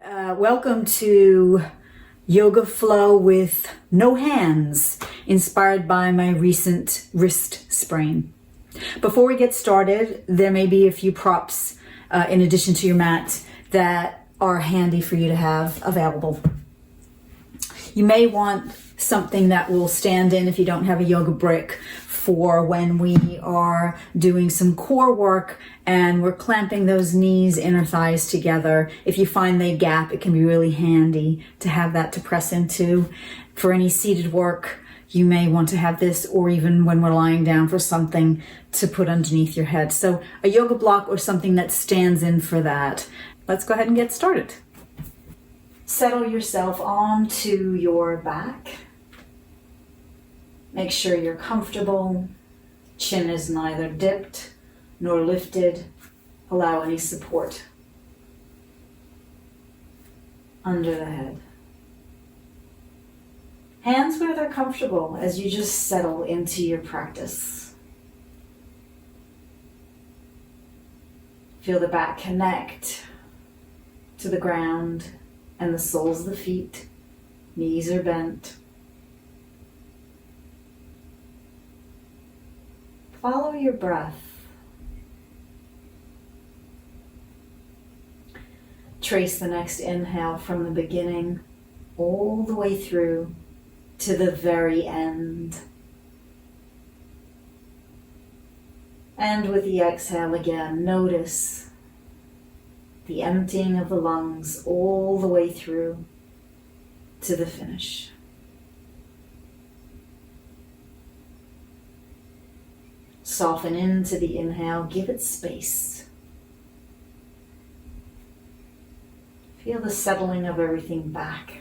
Welcome to Yoga Flow with no hands, inspired by my recent wrist sprain. Before we get started, there may be a few props in addition to your mat that are handy for you to have available. You may want something that will stand in if you don't have a yoga brick for when we are doing some core work and we're clamping those knees, inner thighs together. If you find they gap, it can be really handy to have that to press into. For any seated work, you may want to have this, or even when we're lying down for something to put underneath your head. So a yoga block or something that stands in for that. Let's go ahead and get started. Settle yourself onto your back. Make sure you're comfortable. Chin is neither dipped nor lifted. Allow any support under the head. Hands where they're comfortable as you just settle into your practice. Feel the back connect to the ground and the soles of the feet. Knees are bent. Follow your breath. Trace the next inhale from the beginning all the way through to the very end. And with the exhale again, notice the emptying of the lungs all the way through to the finish. Soften into the inhale, give it space. Feel the settling of everything back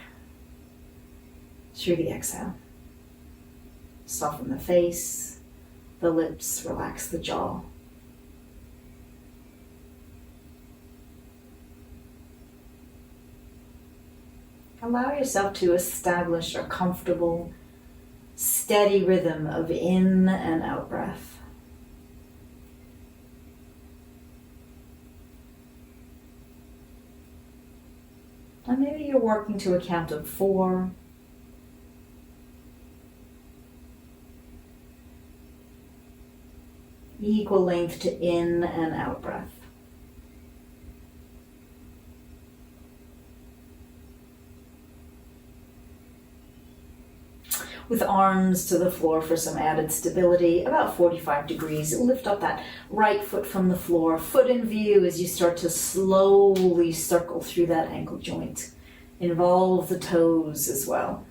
through the exhale. Soften the face, the lips, relax the jaw. Allow yourself to establish a comfortable, steady rhythm of in and out breath. And maybe you're working to a count of 4. Equal length to in and out breath. With arms to the floor for some added stability, about 45 degrees. Lift up that right foot from the floor, foot in view as you start to slowly circle through that ankle joint. Involve the toes as well.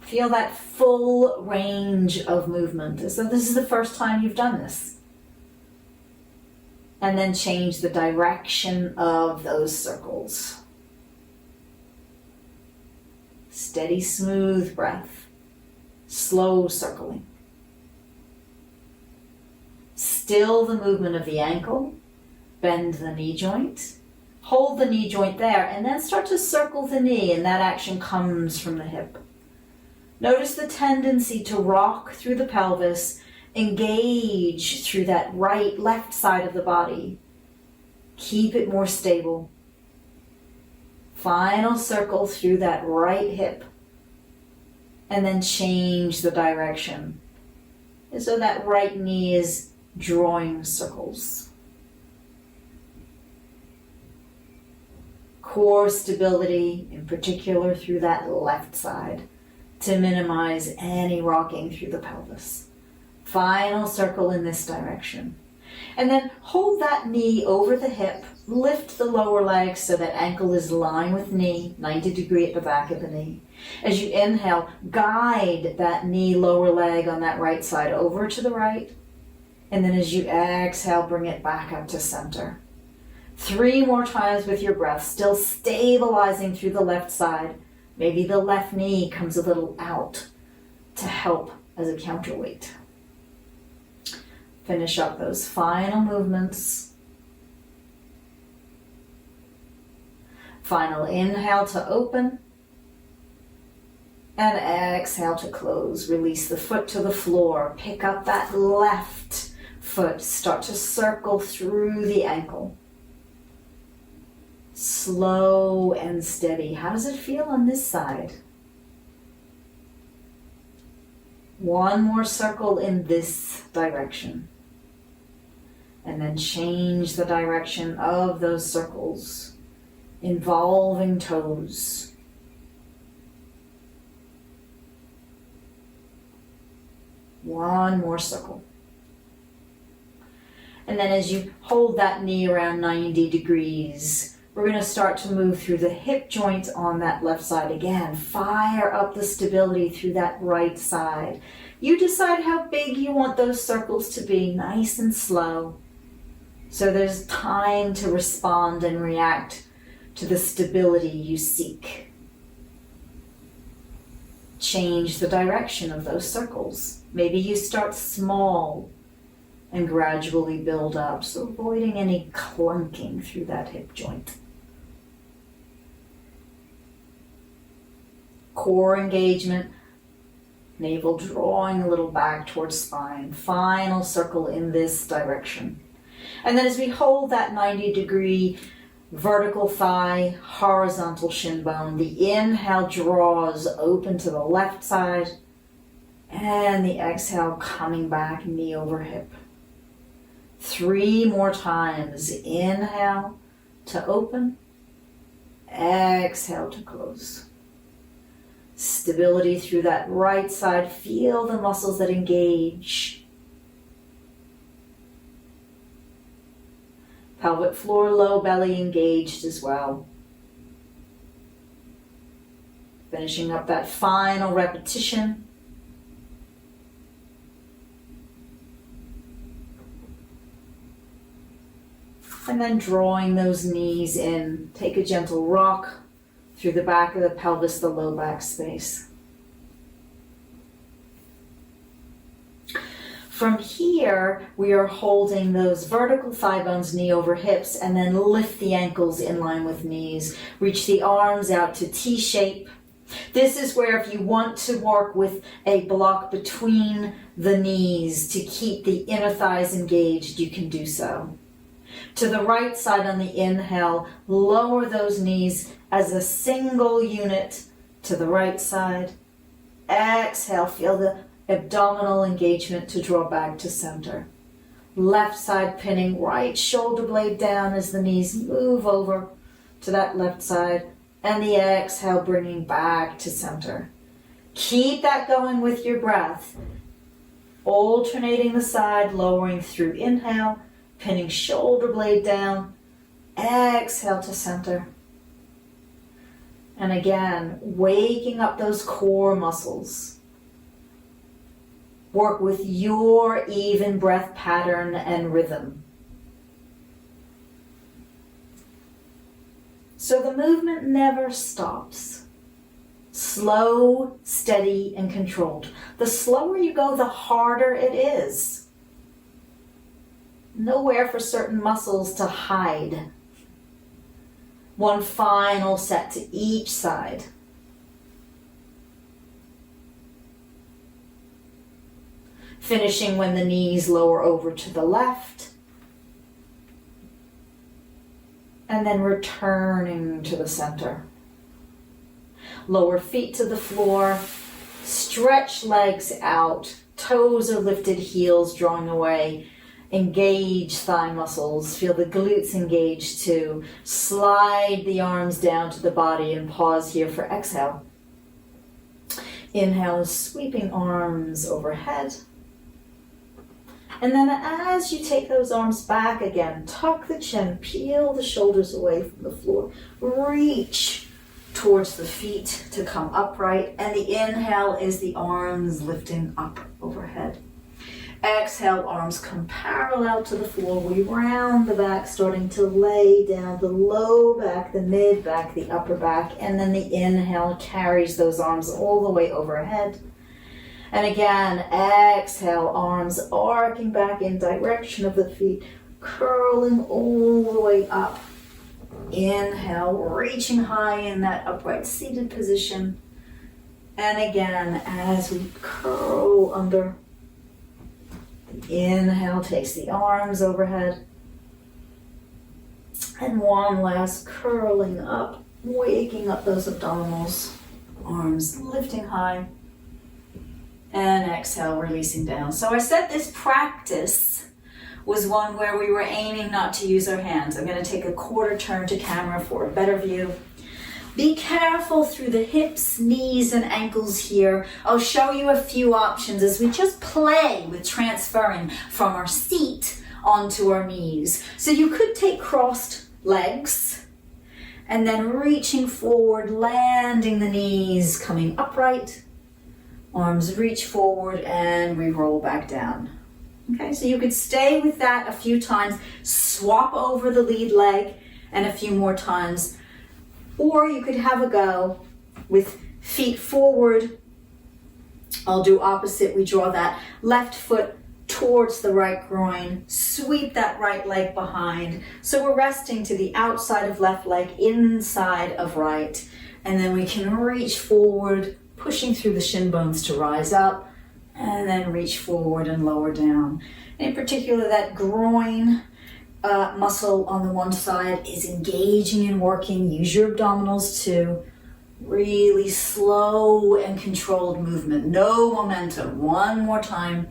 Feel that full range of movement as though this is the first time you've done this. And then change the direction of those circles. Steady, smooth breath. Slow circling. Still the movement of the ankle. Bend the knee joint. Hold the knee joint there and then start to circle the knee, and that action comes from the hip. Notice the tendency to rock through the pelvis, engage through that left side of the body. Keep it more stable. Final circle through that right hip, and then change the direction. And so that right knee is drawing circles. Core stability, in particular through that left side, to minimize any rocking through the pelvis. Final circle in this direction. And then hold that knee over the hip, lift the lower leg so that ankle is lined with knee, 90 degree at the back of the knee. As you inhale, guide that knee, lower leg on that right side over to the right. And then as you exhale, bring it back up to center. 3 more times with your breath, still stabilizing through the left side. Maybe the left knee comes a little out to help as a counterweight. Finish up those final movements. Final inhale to open. And exhale to close. Release the foot to the floor. Pick up that left foot start to circle through the ankle. Slow and steady. How does it feel on this side? One more circle in this direction. And then change the direction of those circles, involving toes. One more circle. And then as you hold that knee around 90 degrees, we're going to start to move through the hip joint on that left side again. Fire up the stability through that right side. You decide how big you want those circles to be, nice and slow. So there's time to respond and react to the stability you seek. Change the direction of those circles. Maybe you start small and gradually build up, so avoiding any clunking through that hip joint. Core engagement, navel drawing a little back towards spine. Final circle in this direction. And then as we hold that 90-degree vertical thigh, horizontal shin bone, the inhale draws open to the left side, and the exhale coming back, knee over hip. 3 more times. Inhale to open, exhale to close. Stability through that right side. Feel the muscles that engage. Pelvic floor, low belly engaged as well. Finishing up that final repetition. And then drawing those knees in. Take a gentle rock through the back of the pelvis, the low back space. From here, we are holding those vertical thigh bones, knee over hips, and then lift the ankles in line with knees. Reach the arms out to T shape. This is where if you want to work with a block between the knees to keep the inner thighs engaged, you can do so. To the right side on the inhale, lower those knees as a single unit to the right side. Exhale, feel the abdominal engagement to draw back to center. Left side pinning, right shoulder blade down as the knees move over to that left side. And the exhale bringing back to center. Keep that going with your breath. Alternating the side, lowering through inhale, pinning shoulder blade down, exhale to center. And again, waking up those core muscles. Work with your even breath pattern and rhythm. So the movement never stops. Slow, steady, and controlled. The slower you go, the harder it is. Nowhere for certain muscles to hide. One final set to each side. Finishing when the knees lower over to the left. And then returning to the center. Lower feet to the floor. Stretch legs out. Toes are lifted, heels drawing away. Engage thigh muscles. Feel the glutes engaged too. Slide the arms down to the body and pause here for exhale. Inhale, sweeping arms overhead. And then as you take those arms back again, tuck the chin, peel the shoulders away from the floor. Reach towards the feet to come upright. And the inhale is the arms lifting up overhead. Exhale, arms come parallel to the floor. We round the back, starting to lay down the low back, the mid back, the upper back. And then the inhale carries those arms all the way overhead. And again, exhale, arms arcing back in direction of the feet, curling all the way up. Inhale, reaching high in that upright seated position. And again, as we curl under, Inhale takes the arms overhead. And one last curling up, waking up those abdominals. Arms lifting high. And exhale, releasing down. So I said this practice was one where we were aiming not to use our hands. I'm going to take a quarter turn to camera for a better view. Be careful through the hips, knees, and ankles here. I'll show you a few options as we just play with transferring from our seat onto our knees. So you could take crossed legs and then reaching forward, landing the knees, coming upright. Arms reach forward and we roll back down. Okay, so you could stay with that a few times, swap over the lead leg and a few more times. Or you could have a go with feet forward. I'll do opposite. We draw that left foot towards the right groin, sweep that right leg behind. So we're resting to the outside of left leg, inside of right. And then we can reach forward, pushing through the shin bones to rise up, and then reach forward and lower down. In particular, that groin muscle on the one side is engaging and working. Use your abdominals to really slow and controlled movement. No momentum. One more time.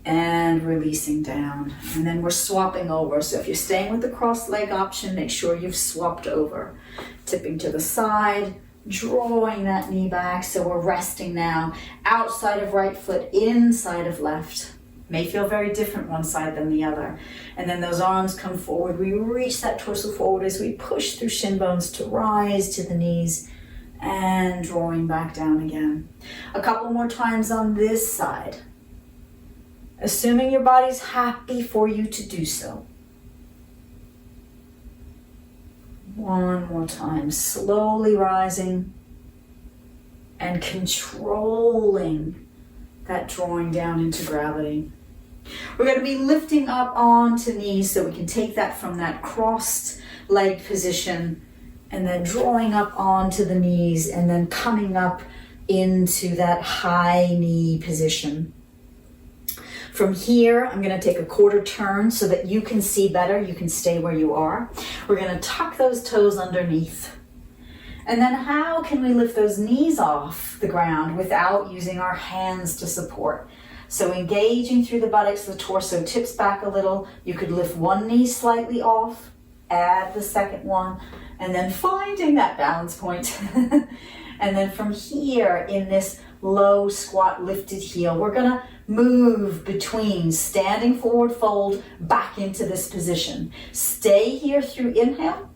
And releasing down. And then we're swapping over. So if you're staying with the cross leg option, make sure you've swapped over. Tipping to the side, drawing that knee back. So we're resting now. Outside of right foot, inside of left. May feel very different one side than the other. And then those arms come forward. We reach that torso forward as we push through shin bones to rise to the knees and drawing back down again. A couple more times on this side. Assuming your body's happy for you to do so. One more time, slowly rising and controlling that drawing down into gravity. We're going to be lifting up onto knees so we can take that from that crossed leg position and then drawing up onto the knees and then coming up into that high knee position. From here, I'm going to take a quarter turn so that you can see better. You can stay where you are. We're going to tuck those toes underneath. And then how can we lift those knees off the ground without using our hands to support? So engaging through the buttocks, the torso tips back a little. You could lift one knee slightly off, add the second one, and then finding that balance point. And then from here in this low squat lifted heel, we're going to move between standing forward fold back into this position. Stay here through inhale.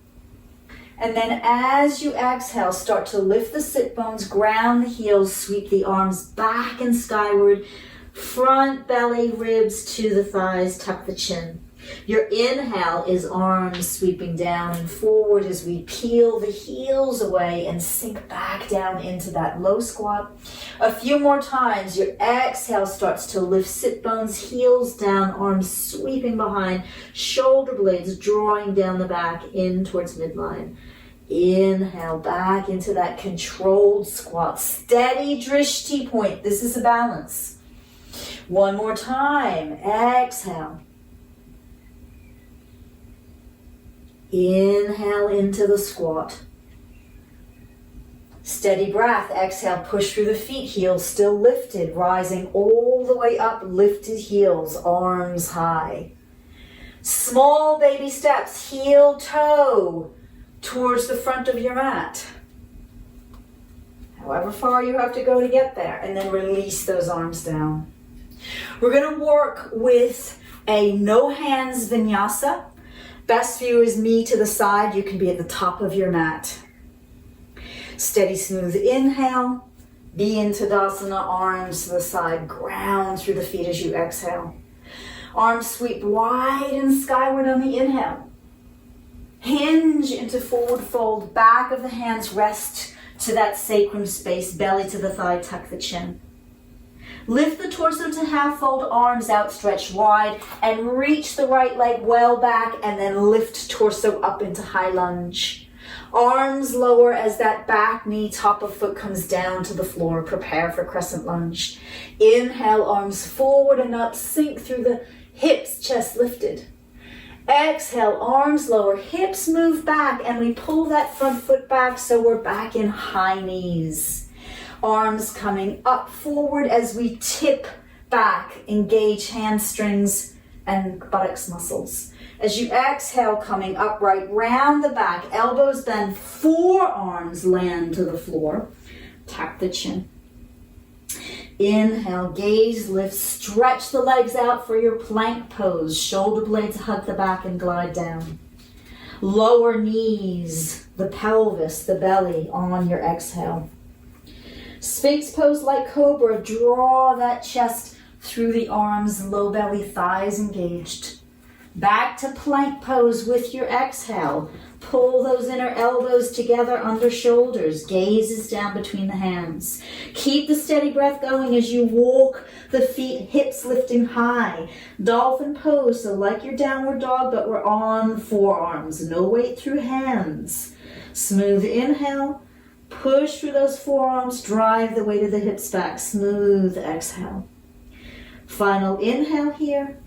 And then as you exhale, start to lift the sit bones, ground the heels, sweep the arms back and skyward, front belly, ribs to the thighs, tuck the chin. Your inhale is arms sweeping down and forward as we peel the heels away and sink back down into that low squat. A few more times, your exhale starts to lift sit bones, heels down, arms sweeping behind, shoulder blades drawing down the back in towards midline. Inhale back into that controlled squat. Steady drishti point. This is a balance. One more time. Exhale. Inhale into the squat. Steady breath. Exhale, push through the feet, heels still lifted, rising all the way up, lifted heels, arms high. Small baby steps, heel toe towards the front of your mat. However far you have to go to get there, and then release those arms down. We're going to work with a no hands vinyasa. Best view is me to the side. You can be at the top of your mat. Steady, smooth inhale. Be in Tadasana, arms to the side. Ground through the feet as you exhale. Arms sweep wide and skyward on the inhale. Hinge into forward fold. Back of the hands rest to that sacrum space. Belly to the thigh, tuck the chin. Lift the torso to half fold, arms outstretched wide, and reach the right leg well back, and then lift torso up into high lunge. Arms lower as that back knee, top of foot comes down to the floor. Prepare for crescent lunge. Inhale, arms forward and up. Sink through the hips, chest lifted. Exhale, arms lower, hips move back, and we pull that front foot back so we're back in high knees. Arms coming up forward as we tip back. Engage hamstrings and buttocks muscles. As you exhale, coming upright, round the back, elbows bend, forearms land to the floor. Tap the chin. Inhale, gaze lift, stretch the legs out for your plank pose. Shoulder blades hug the back and glide down. Lower knees, the pelvis, the belly on your exhale. Sphinx pose like cobra, draw that chest through the arms, low belly, thighs engaged. Back to plank pose with your exhale. Pull those inner elbows together under shoulders. Gaze is down between the hands. Keep the steady breath going as you walk the feet, hips lifting high. Dolphin pose, so like your downward dog, but we're on forearms. No weight through hands. Smooth inhale. Push through those forearms. Drive the weight of the hips back. Smooth exhale. Final inhale here.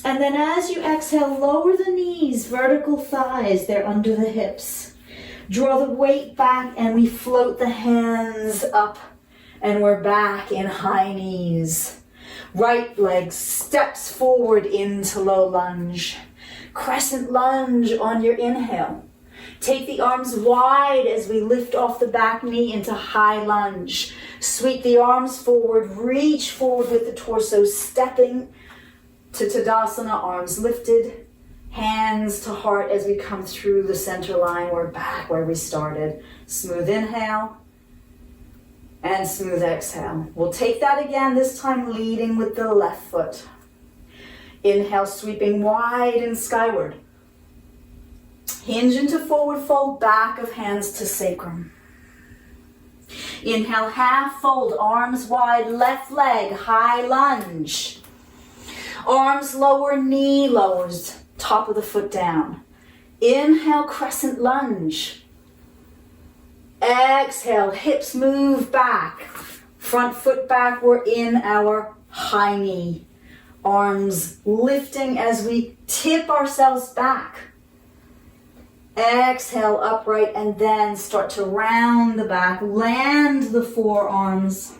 And then as you exhale, lower the knees, vertical thighs, they're under the hips. Draw the weight back and we float the hands up and we're back in high knees. Right leg steps forward into low lunge. Crescent lunge on your inhale. Take the arms wide as we lift off the back knee into high lunge. Sweep the arms forward, reach forward with the torso, stepping to Tadasana, arms lifted, hands to heart as we come through the center line. We're back where we started. Smooth inhale and smooth exhale. We'll take that again, this time leading with the left foot. Inhale, sweeping wide and skyward. Hinge into forward fold, back of hands to sacrum. Inhale, half fold, arms wide, left leg, high lunge. Arms lower, knee lowers, top of the foot down. Inhale, crescent lunge. Exhale, hips move back. Front foot back, we're in our high knee. Arms lifting as we tip ourselves back. Exhale, upright, and then start to round the back. Land the forearms.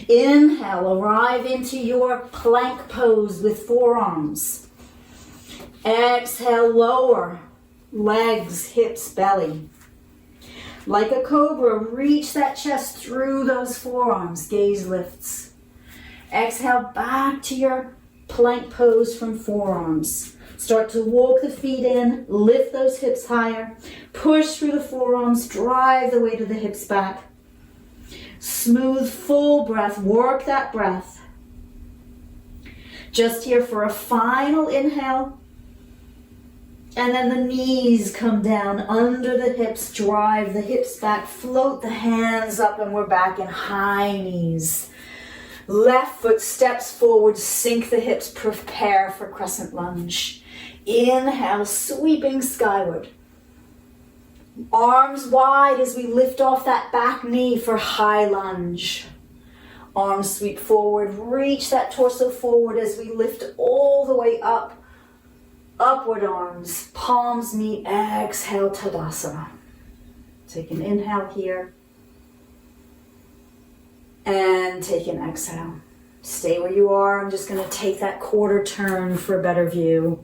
Inhale, arrive into your plank pose with forearms. Exhale, lower, legs, hips, belly. Like a cobra, reach that chest through those forearms. Gaze lifts. Exhale, back to your plank pose from forearms. Start to walk the feet in, lift those hips higher. Push through the forearms, drive the weight of the hips back. Smooth, full breath. Work that breath. Just here for a final inhale. And then the knees come down under the hips. Drive the hips back. Float the hands up and we're back in high knees. Left foot steps forward. Sink the hips. Prepare for crescent lunge. Inhale, sweeping skyward. Arms wide as we lift off that back knee for high lunge. Arms sweep forward, reach that torso forward as we lift all the way up. Upward arms, palms meet, exhale, Tadasana. Take an inhale here. And take an exhale. Stay where you are. I'm just going to take that quarter turn for a better view.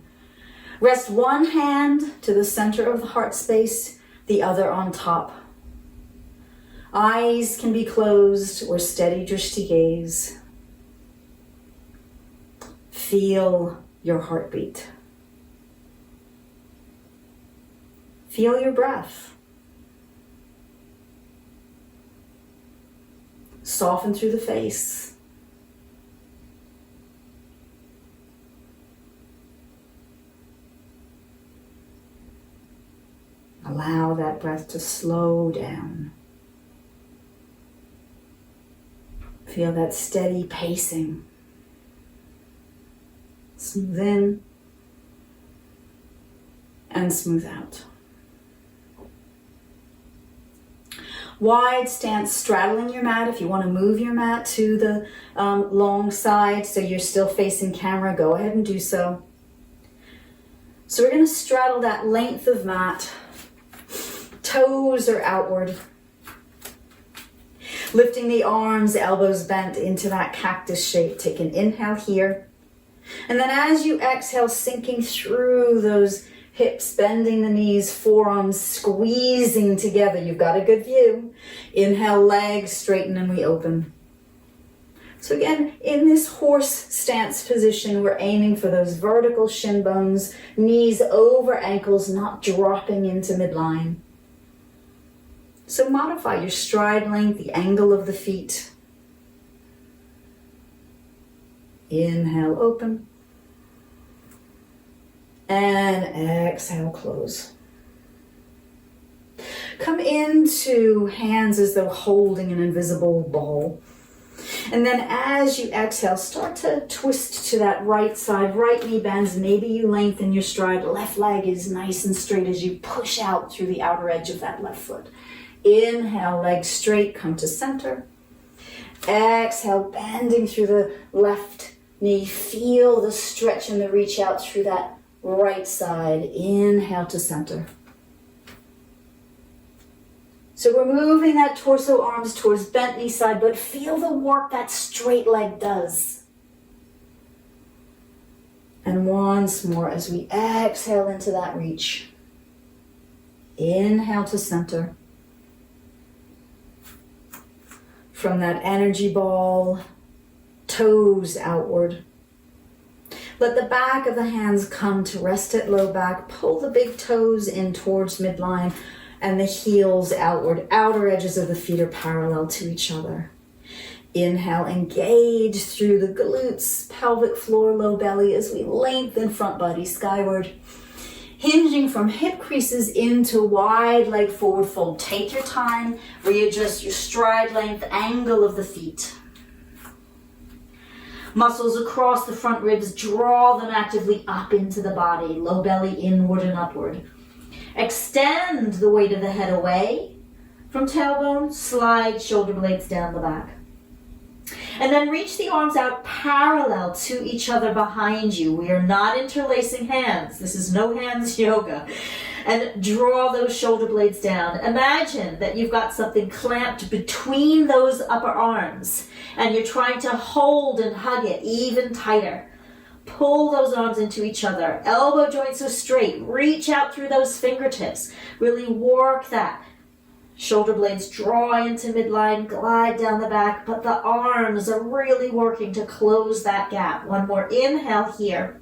Rest one hand to the center of the heart space, the other on top. Eyes can be closed or steady drishti gaze. Feel your heartbeat. Feel your breath. Soften through the face. Allow that breath to slow down. Feel that steady pacing. Smooth in and smooth out. Wide stance, straddling your mat. If you want to move your mat to the long side so you're still facing camera, go ahead and do so. So we're going to straddle that length of mat. Toes are outward. Lifting the arms, elbows bent into that cactus shape. Take an inhale here. And then as you exhale, sinking through those hips, bending the knees, forearms squeezing together. You've got a good view. Inhale, legs straighten and we open. So again, in this horse stance position, we're aiming for those vertical shin bones, knees over ankles, not dropping into midline. So modify your stride length, the angle of the feet. Inhale, open. And exhale, close. Come into hands as though holding an invisible ball. And then as you exhale, start to twist to that right side. Right knee bends. Maybe you lengthen your stride. Left leg is nice and straight as you push out through the outer edge of that left foot. Inhale, legs straight, come to center. Exhale, bending through the left knee. Feel the stretch and the reach out through that right side. Inhale to center. So we're moving that torso, arms towards bent knee side, but feel the work that straight leg does. And once more as we exhale into that reach. Inhale to center. From that energy ball, toes outward. Let the back of the hands come to rest at low back. Pull the big toes in towards midline and the heels outward. Outer edges of the feet are parallel to each other. Inhale, engage through the glutes, pelvic floor, low belly as we lengthen front body skyward. Hinging from hip creases into wide leg forward fold. Take your time, readjust your stride length, angle of the feet. Muscles across the front ribs, draw them actively up into the body, low belly inward and upward. Extend the weight of the head away from tailbone, slide shoulder blades down the back. And then reach the arms out parallel to each other behind you. We are not interlacing hands. This is no hands yoga. And draw those shoulder blades down. Imagine that you've got something clamped between those upper arms and you're trying to hold and hug it even tighter. Pull those arms into each other. Elbow joints are straight. Reach out through those fingertips. Really work that. Shoulder blades draw into midline, glide down the back, but the arms are really working to close that gap. One more inhale here.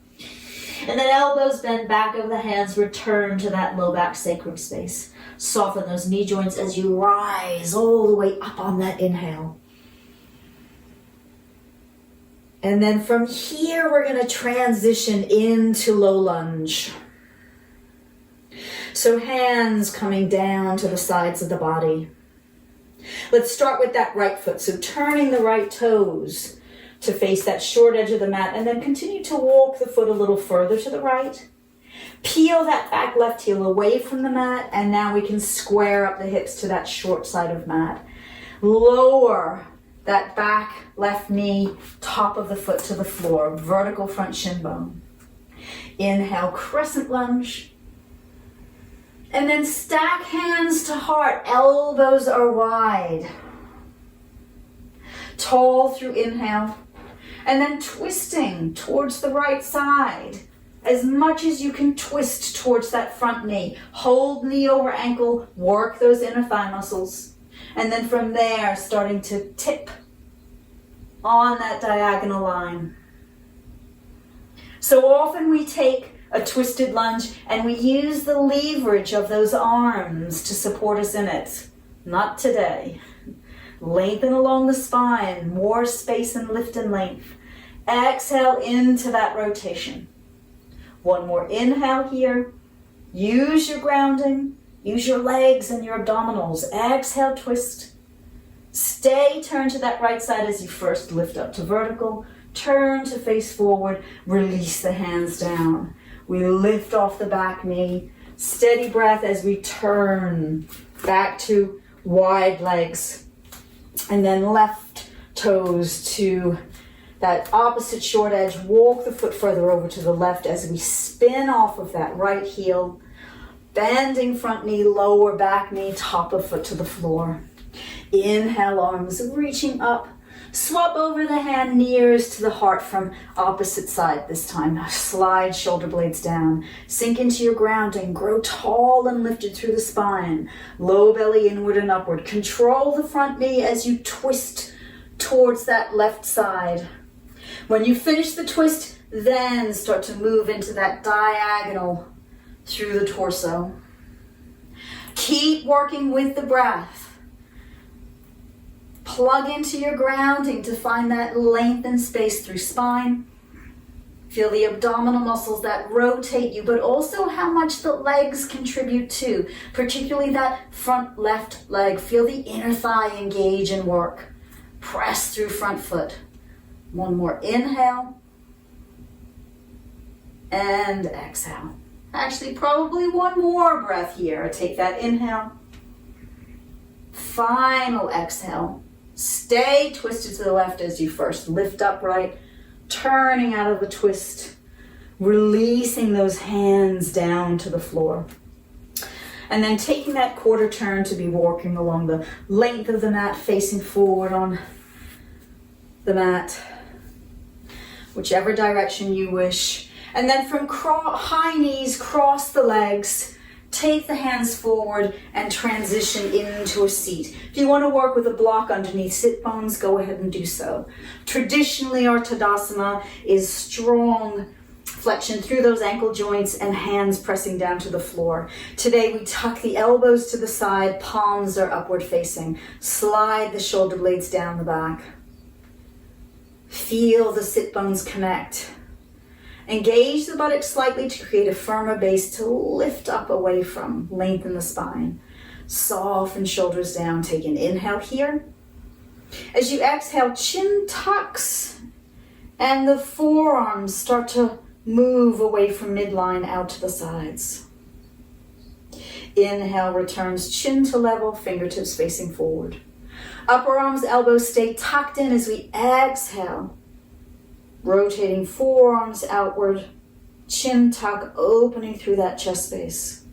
And then elbows bend back over the hands, return to that low back sacrum space. Soften those knee joints as you rise all the way up on that inhale. And then from here, we're going to transition into low lunge. So hands coming down to the sides of the body. Let's start with that right foot. So turning the right toes to face that short edge of the mat and then continue to walk the foot a little further to the right. Peel that back left heel away from the mat and now we can square up the hips to that short side of mat. Lower that back left knee, top of the foot to the floor, vertical front shin bone. Inhale, crescent lunge. And then stack hands to heart, elbows are wide. Tall through inhale. And then twisting towards the right side. As much as you can twist towards that front knee. Hold knee over ankle, work those inner thigh muscles. And then from there, starting to tip on that diagonal line. So often we take a twisted lunge and we use the leverage of those arms to support us in it. Not today. Lengthen along the spine, more space and lift and length. Exhale into that rotation. One more inhale here. Use your grounding. Use your legs and your abdominals. Exhale, twist. Stay, turn to that right side as you first lift up to vertical. Turn to face forward. Release the hands down. We lift off the back knee. Steady breath as we turn back to wide legs. And then left toes to that opposite short edge. Walk the foot further over to the left as we spin off of that right heel. Bending front knee, lower back knee, top of foot to the floor. Inhale, arms reaching up. Swap over the hand nearest to the heart from opposite side this time. Slide shoulder blades down. Sink into your grounding. Grow tall and lifted through the spine. Low belly inward and upward. Control the front knee as you twist towards that left side. When you finish the twist, then start to move into that diagonal through the torso. Keep working with the breath. Plug into your grounding to find that lengthened space through spine. Feel the abdominal muscles that rotate you, but also how much the legs contribute too, particularly that front left leg. Feel the inner thigh engage and work. Press through front foot. One more inhale. And exhale. Actually, probably one more breath here. Take that inhale. Final exhale. Stay twisted to the left as you first lift upright, turning out of the twist, releasing those hands down to the floor. And then taking that quarter turn to be walking along the length of the mat, facing forward on the mat, whichever direction you wish. And then from high knees, cross the legs, take the hands forward and transition into a seat. If you want to work with a block underneath sit bones, go ahead and do so. Traditionally, our Tadasana is strong flexion through those ankle joints and hands pressing down to the floor. Today, we tuck the elbows to the side, palms are upward facing. Slide the shoulder blades down the back. Feel the sit bones connect. Engage the buttocks slightly to create a firmer base to lift up away from. Lengthen the spine. Soften shoulders down. Take an inhale here. As you exhale, chin tucks and the forearms start to move away from midline out to the sides. Inhale returns chin to level, fingertips facing forward. Upper arms, elbows stay tucked in as we exhale. Rotating forearms outward, chin tuck, opening through that chest space.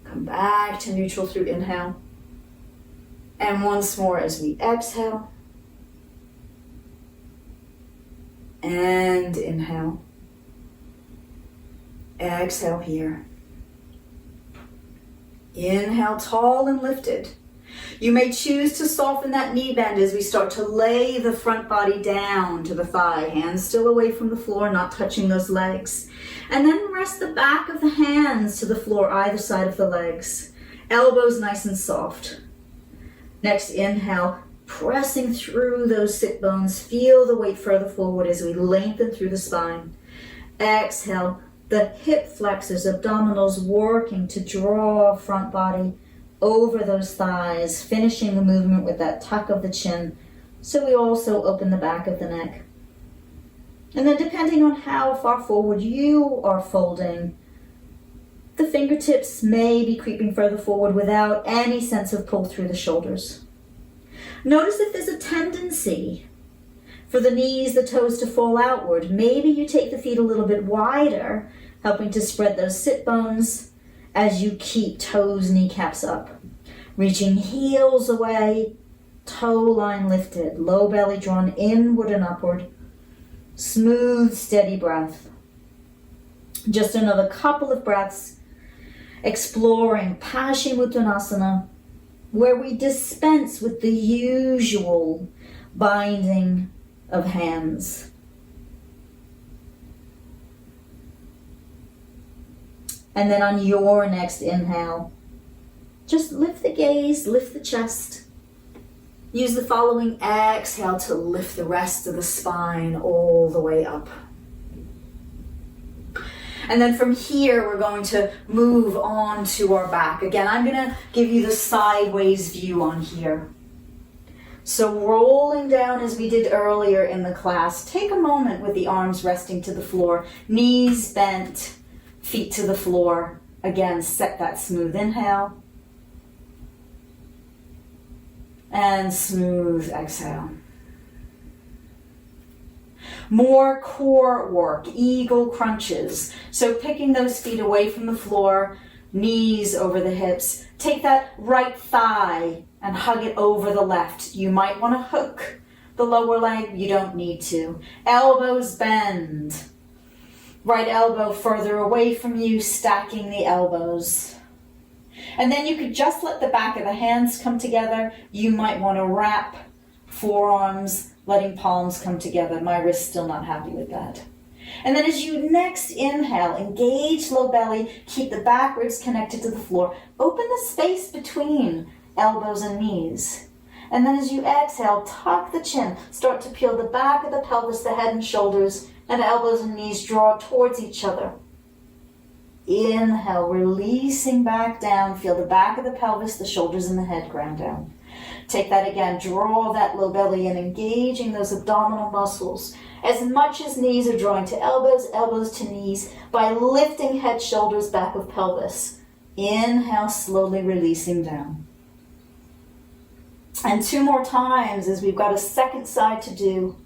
Come back to neutral through inhale. And once more as we exhale. And inhale. Exhale here. Inhale, tall and lifted. You may choose to soften that knee bend as we start to lay the front body down to the thigh. Hands still away from the floor, not touching those legs. And then rest the back of the hands to the floor, either side of the legs. Elbows nice and soft. Next, inhale, pressing through those sit bones. Feel the weight further forward as we lengthen through the spine. Exhale, the hip flexors, abdominals working to draw front body over those thighs, finishing the movement with that tuck of the chin, so we also open the back of the neck. And then depending on how far forward you are folding, the fingertips may be creeping further forward without any sense of pull through the shoulders. Notice if there's a tendency for the knees, the toes to fall outward. Maybe you take the feet a little bit wider, helping to spread those sit bones as you keep toes, kneecaps up. Reaching heels away, toe line lifted, low belly drawn inward and upward. Smooth, steady breath. Just another couple of breaths, exploring Paschimottanasana, where we dispense with the usual binding of hands. And then on your next inhale, just lift the gaze, lift the chest. Use the following exhale to lift the rest of the spine all the way up. And then from here, we're going to move on to our back. Again, I'm going to give you the sideways view on here. So rolling down as we did earlier in the class, take a moment with the arms resting to the floor, knees bent, feet to the floor. Again, set that smooth inhale. And smooth exhale. More core work, eagle crunches. So picking those feet away from the floor, knees over the hips. Take that right thigh and hug it over the left. You might want to hook the lower leg. You don't need to. Elbows bend. Right elbow further away from you, stacking the elbows. And then you could just let the back of the hands come together. You might want to wrap forearms, letting palms come together. My wrist's still not happy with that. And then as you next inhale, engage low belly, keep the back ribs connected to the floor. Open the space between elbows and knees. And then as you exhale, tuck the chin. Start to peel the back of the pelvis, the head and shoulders, and elbows and knees draw towards each other. Inhale, releasing back down. Feel the back of the pelvis, the shoulders and the head ground down. Take that again. Draw that low belly in, engaging those abdominal muscles. As much as knees are drawing to elbows, elbows to knees, by lifting head, shoulders, back of pelvis. Inhale, slowly releasing down. And 2 more times as we've got a second side to do.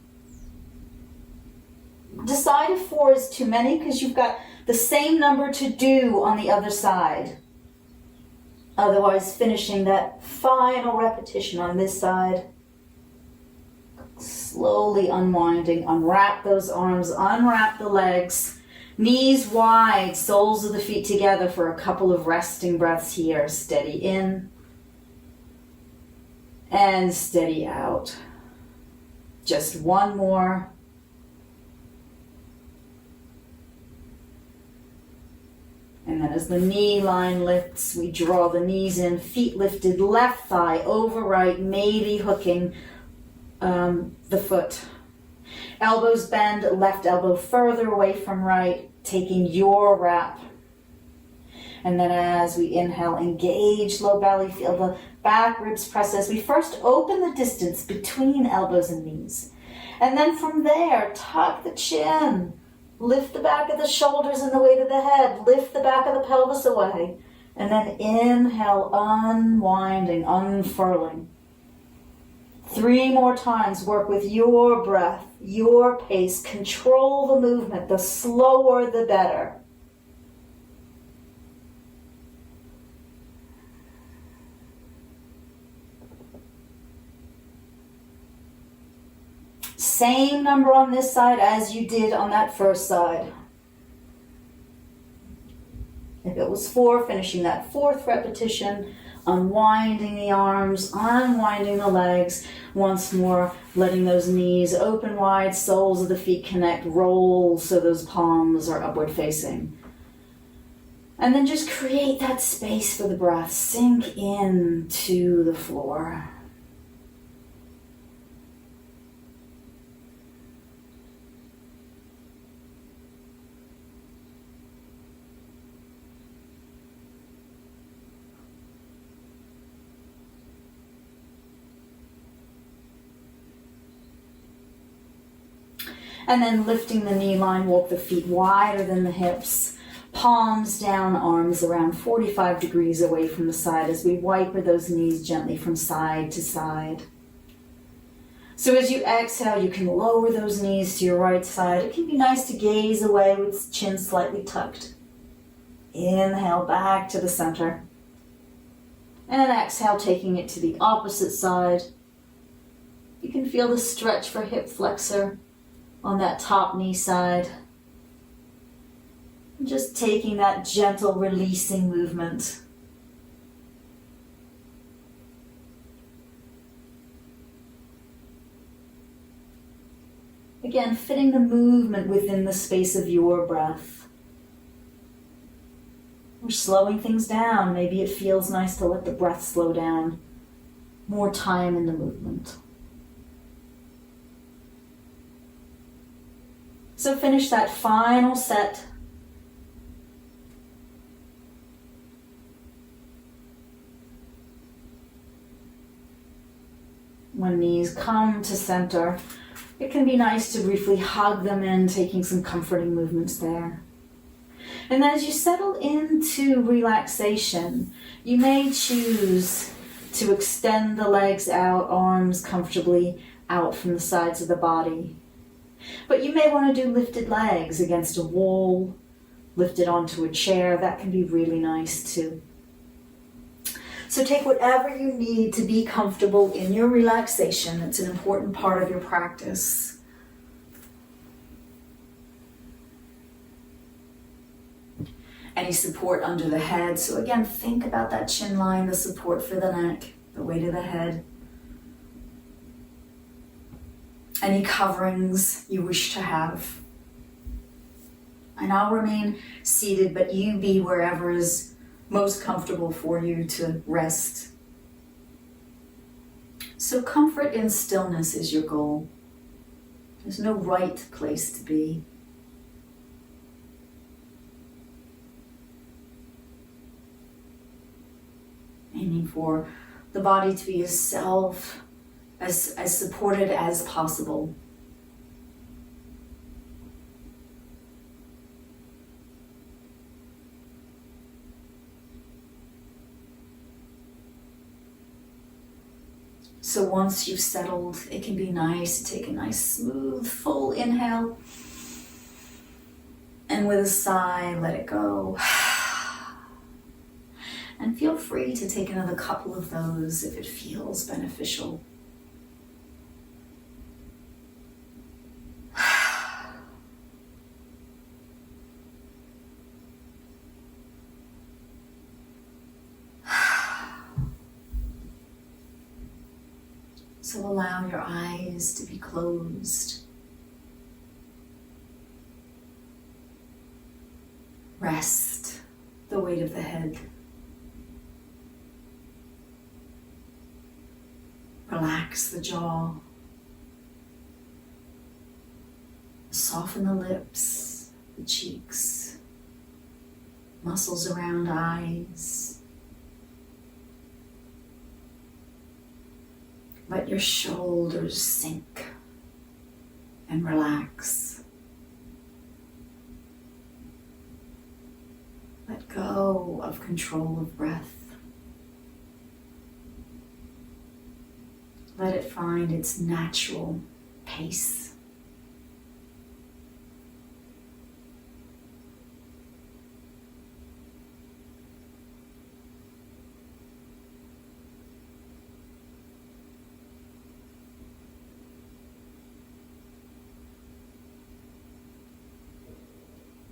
Decide if 4 is too many because you've got the same number to do on the other side. Otherwise, finishing that final repetition on this side. Slowly unwinding, unwrap those arms, unwrap the legs. Knees wide, soles of the feet together for a couple of resting breaths here. Steady in and steady out. Just 1 more. And then as the knee line lifts, we draw the knees in, feet lifted, left thigh over right, maybe hooking the foot. Elbows bend, left elbow further away from right, taking your wrap. And then as we inhale, engage low belly, feel the back ribs press as we first open the distance between elbows and knees. And then from there, tuck the chin. Lift the back of the shoulders and the weight of the head. Lift the back of the pelvis away. And then inhale, unwinding, unfurling. 3 more times. Work with your breath, your pace. Control the movement. The slower, the better. Same number on this side as you did on that first side. If it was 4, finishing that 4th repetition, unwinding the arms, unwinding the legs. Once more, letting those knees open wide, soles of the feet connect, roll so those palms are upward facing. And then just create that space for the breath. Sink into the floor. And then lifting the knee line, walk the feet wider than the hips. Palms down, arms around 45 degrees away from the side as we wipe those knees gently from side to side. So as you exhale, you can lower those knees to your right side. It can be nice to gaze away with chin slightly tucked. Inhale back to the center. And exhale, taking it to the opposite side. You can feel the stretch for hip flexor on that top knee side. Just taking that gentle releasing movement. Again, fitting the movement within the space of your breath. We're slowing things down. Maybe it feels nice to let the breath slow down. More time in the movement. So finish that final set. When knees come to center, it can be nice to briefly hug them in, taking some comforting movements there. And then as you settle into relaxation, you may choose to extend the legs out, arms comfortably out from the sides of the body. But you may want to do lifted legs against a wall, lifted onto a chair. That can be really nice too. So take whatever you need to be comfortable in your relaxation. It's an important part of your practice. Any support under the head. So again, think about that chin line, the support for the neck, the weight of the head. Any coverings you wish to have. And I'll remain seated, but you be wherever is most comfortable for you to rest. So comfort in stillness is your goal. There's no right place to be. Aiming for the body to be as supported as possible. So once you've settled, it can be nice to take a nice, smooth, full inhale. And with a sigh, let it go. And feel free to take another couple of those if it feels beneficial. So allow your eyes to be closed. Rest the weight of the head. Relax the jaw. Soften the lips, the cheeks, muscles around eyes. Let your shoulders sink and relax. Let go of control of breath. Let it find its natural pace.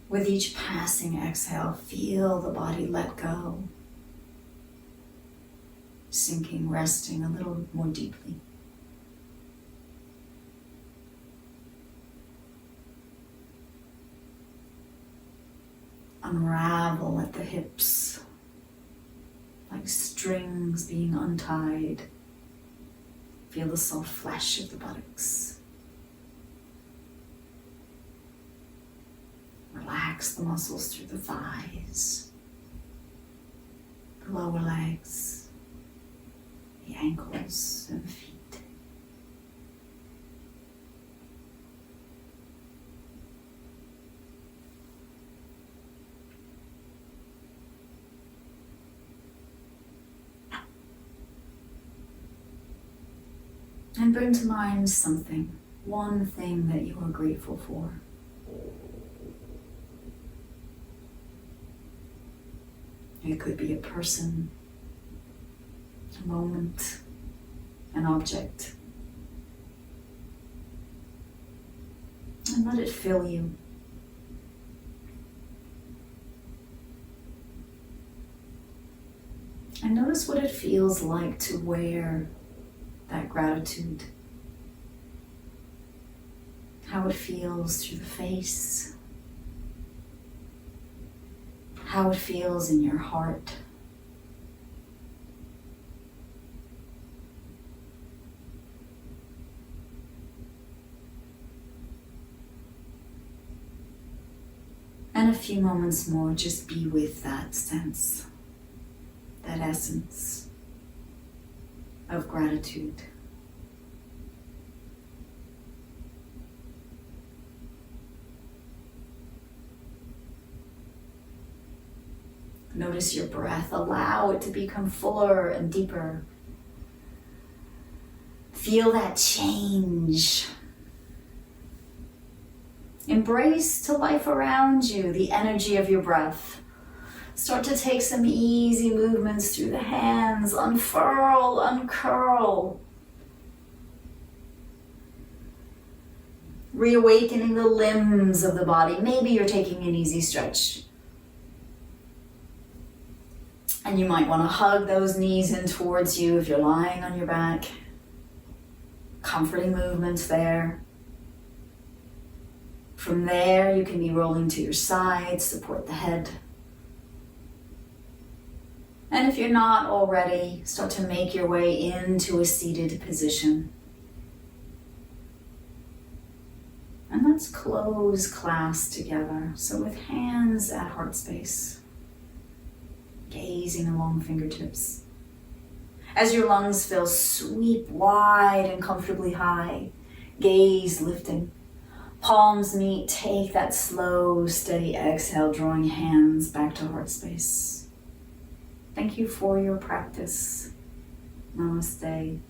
With each passing exhale, feel the body let go, sinking, resting a little more deeply. Unravel at the hips, like strings being untied. Feel the soft flesh of the buttocks. Relax the muscles through the thighs, the lower legs, the ankles and the feet. And bring to mind something, one thing that you are grateful for. It could be a person, a moment, an object. And let it fill you. And notice what it feels like to wear that gratitude. How it feels through the face. How it feels in your heart. And a few moments more, just be with that sense, that essence of gratitude. Notice your breath. Allow it to become fuller and deeper. Feel that change. Embrace to life around you the energy of your breath. Start to take some easy movements through the hands. Unfurl, uncurl. Reawakening the limbs of the body. Maybe you're taking an easy stretch. And you might want to hug those knees in towards you if you're lying on your back. Comforting movements there. From there, you can be rolling to your side, support the head. And if you're not already, start to make your way into a seated position. And let's close class together. So with hands at heart space, gazing along fingertips. As your lungs fill, sweep wide and comfortably high, gaze lifting. Palms meet, take that slow, steady exhale, drawing hands back to heart space. Thank you for your practice. Namaste.